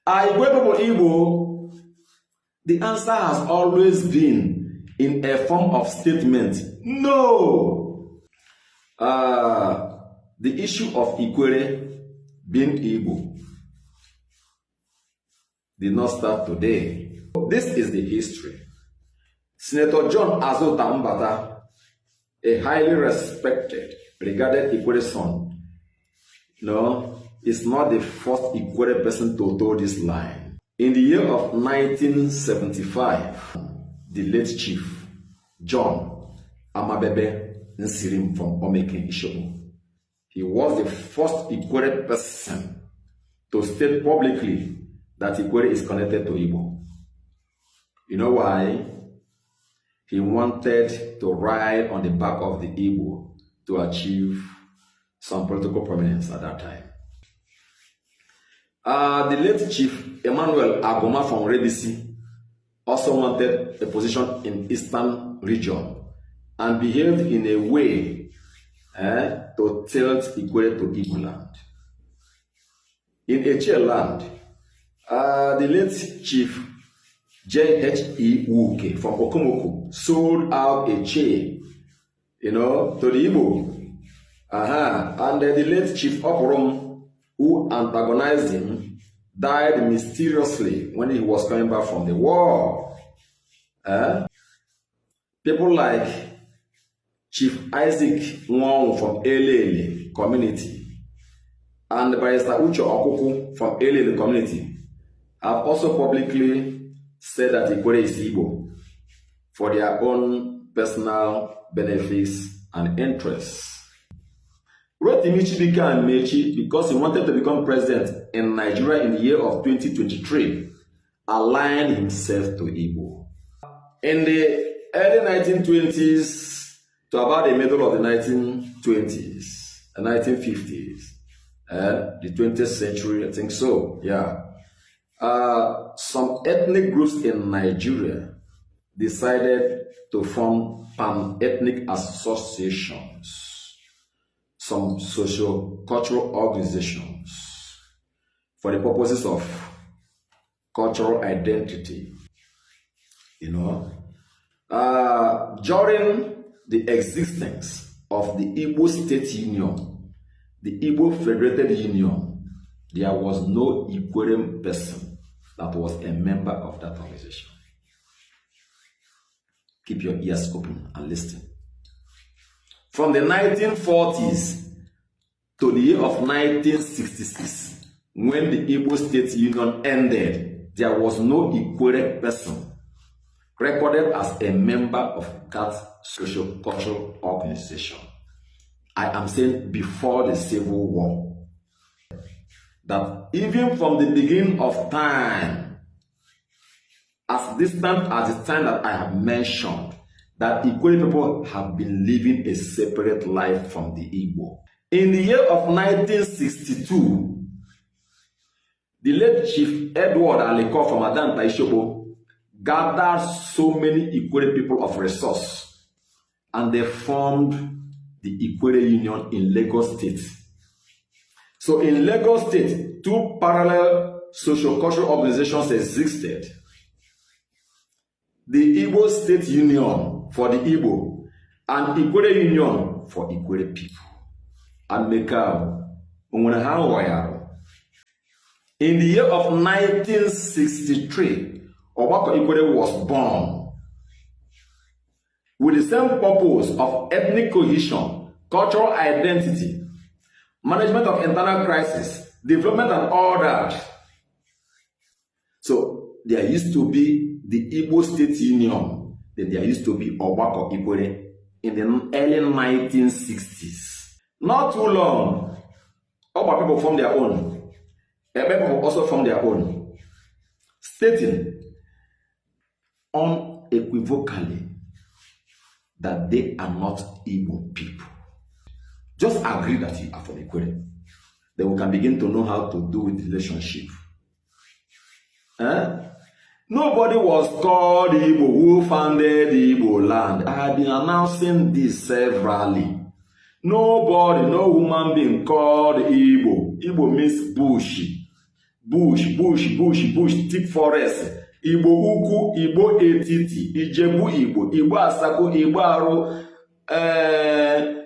Ikwerre Igbo, the answer has always been in a form of statement. No! The issue of Ikwerre being Igbo did not start today. This is the history. Senator John Azuta Mbata, a highly respected, regarded Ikwerre son, is not the first Ikwerre person to tell this line. In the year of 1975, the late Chief John Amabebe Nsirim from Omeke Ishobu, he was the first Ikwerre person to state publicly that Ikwerre is connected to Igbo. You know why? He wanted to ride on the back of the Igbo to achieve some political prominence at that time. The late Chief Emmanuel Agoma from Redisi also wanted a position in Eastern region and behaved in a way to tilt Ikwerre to Igbo land. In Echie land, the late Chief J.H.E. Wuke from Okomoko sold out Echie, to the Igbo. And the late Chief Oporom, who antagonized him, died mysteriously when he was coming back from the war. People like Chief Isaac Wong from Elele community and Barrister Ucho Okuku from Elele community have also publicly said that Ikwerre is Igbo for their own personal benefits and interests. Rotimi Chibika Mechi, because he wanted to become president in Nigeria in the year of 2023, aligned himself to Igbo. In the early 1920s to about the middle of the 1920s, the 1950s, the 20th century, I think so, yeah. Some ethnic groups in Nigeria decided to form pan-ethnic associations, some socio-cultural organizations for the purposes of cultural identity. During the existence of the Igbo State Union, the Igbo Federated Union, there was no Ikwerre person that was a member of that organization. Keep your ears open and listen. From the 1940s to the year of 1966, when the Igbo State Union ended, there was no Ikwerre person recorded as a member of that social cultural organization. I am saying before the Civil War. That even from the beginning of time, as distant as the time that I have mentioned, that Ikwerre people have been living a separate life from the Igbo. In the year of 1962, the late Chief Edward Aleko from Adanta Ishobo gathered so many Ikwerre people of resource, and they formed the Ikwerre Union in Lagos State. So in Lagos State, two parallel socio-cultural organizations existed. The Igbo State Union for the Igbo and Ikwerre Union for Ikwerre people. And in the year of 1963, Obako Ikwerre was born with the same purpose of ethnic cohesion, cultural identity, management of internal crisis, development and all that. So there used to be the Igbo State Union, then there used to be Obako Ikwerre in the early 1960s. Not too long, Oba people formed their own. Ebe people also formed their own, stating unequivocally that they are not Igbo people. Just agree that you are from Ikwerre. Then we can begin to know how to do with the relationship. Nobody was called Igbo who founded the Igbo land. I have been announcing this severally. Nobody, no human being called Igbo. Igbo means bushi. bush, thick forest, Igbo ukwu, Igbo etiti, Ijebu Igbo, Igbo asako, Igbo aru,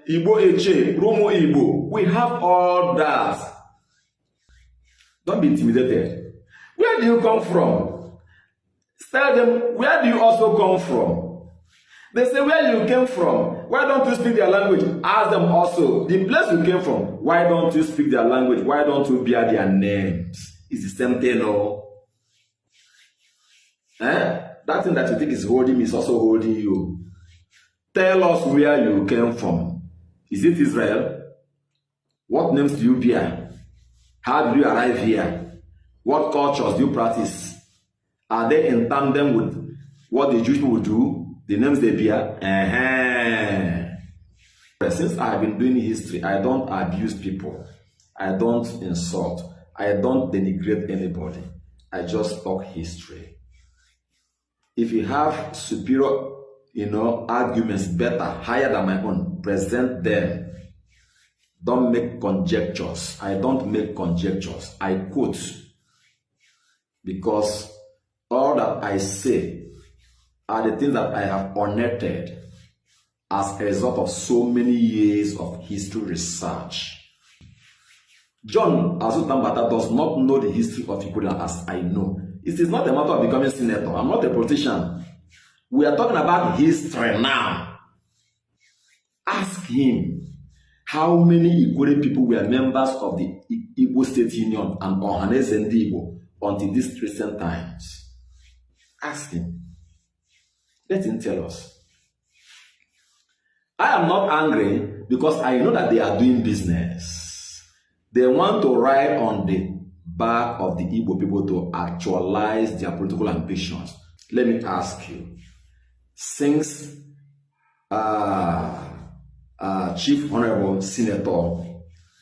Igbo eche, Romo Igbo. We have all that. Don't be intimidated. Where do you come from? Tell them, where do you also come from? They say, where you came from? Why don't you speak their language? Ask them also, the place you came from, why don't you speak their language? Why don't you bear their names? It's the same thing, no? That thing that you think is holding me is also holding you. Tell us where you came from. Is it Israel? What names do you bear? How did you arrive here? What cultures do you practice? Are they in tandem with what the Jewish people do? The names they bear? Since I have been doing history, I don't abuse people. I don't insult. I don't denigrate anybody. I just talk history. If you have superior, arguments better, higher than my own, present them. Don't make conjectures. I don't make conjectures. I quote. Because all that I say are the things that I have unearthed as a result of so many years of history research. John Azuta Mbata does not know the history of Ikwerre as I know. It is not a matter of becoming senator. I'm not a politician. We are talking about history now. Ask him how many Ikwerre people were members of the Igbo State Union and Ohanaeze Ndigbo until these recent times. Ask him. Let him tell us. I am not angry because I know that they are doing business. They want to ride on the back of the Igbo people to actualize their political ambitions. Let me ask you, since Chief Honorable Senator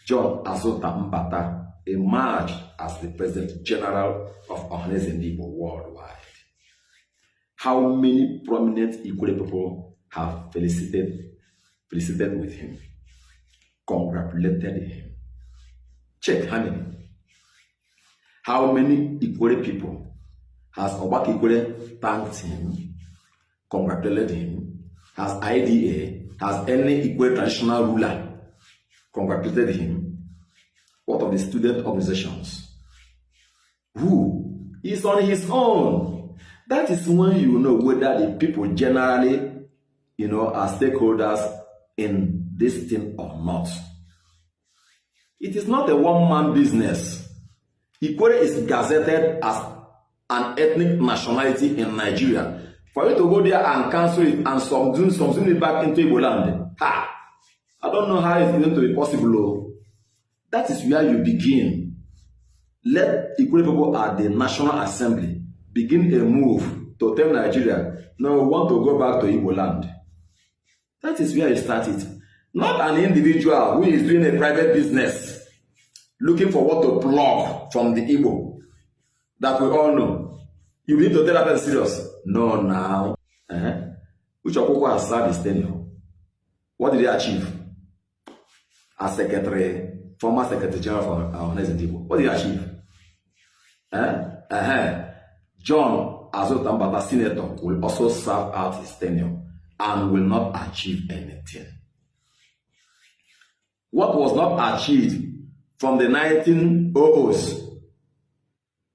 John Azuta Mbata emerged as the President General of Ohanaeze Ndigbo worldwide, how many prominent Ikwerre people have felicited with him, congratulated him? Check how many. How many Ikwerre people has Obak Ikwerre thanked him, congratulated him? Has IDA, has any Ikwerre traditional ruler congratulated him? What of the student organizations? Who is on his own? That is when you know whether the people generally, are stakeholders in this thing or not. It is not a one-man business. Ikwerre is gazetted as an ethnic nationality in Nigeria. For you to go there and cancel it and subsume it back into Igbo land, I don't know how it's going to be possible. That is where you begin. Let Ikwerre people at the National Assembly begin a move to tell Nigeria, no, we want to go back to Igbo land. That is where you start it. Not an individual who is doing a private business, looking for what to plug from the Igbo that we all know. You need to tell that person serious. No, now. Which Okoko has served his tenure. What did he achieve? As former Secretary General for Ohanaeze Ndigbo. What did he achieve? John Azuta Mbata, Senator, will also serve out his tenure and will not achieve anything. What was not achieved from the 1900s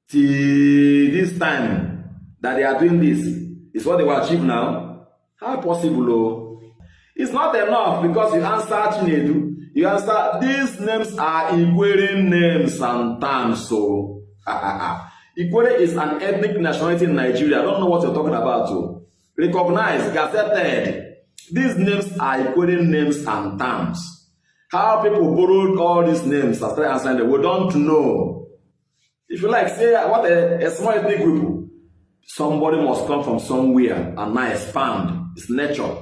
till this time that they are doing this is what they will achieve now? How possible? It's not enough because you answer Chinedu. You answer, these names are Ikwerre names and terms. So, Ikwerre is an ethnic nationality in Nigeria. I don't know what you're talking about. So. Recognized, gazetted. These names are Ikwerre names and terms. How people borrowed all these names after answering them, we don't know. If you like, say what a small ethnic group, somebody must come from somewhere and now expand. It's nature.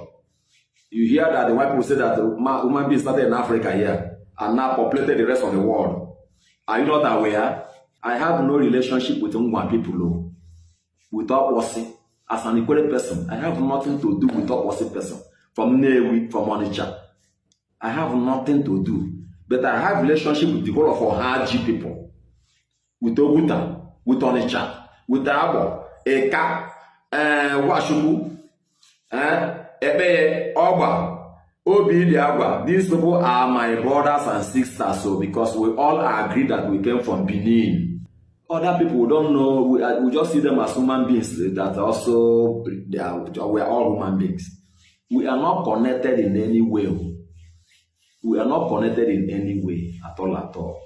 You hear that the white people say that human beings started in Africa here and now populated the rest of the world. Are you not aware? I have no relationship with Ngwa people. Without Wasi, as an Ikwerre person, I have nothing to do with Wasi person. From Newi, from Onitsha. I have nothing to do. But I have relationship with the whole of Ohaji people. with Oguta, with Onitsha, with Abo, Eka, Washuku, Ebe, Oba, Obi the Agba. These people are my brothers and sisters, so because we all agree that we came from Benin. Other people don't know, we just see them as human beings that also, we are all human beings. We are not connected in any way. We are not connected in any way at all.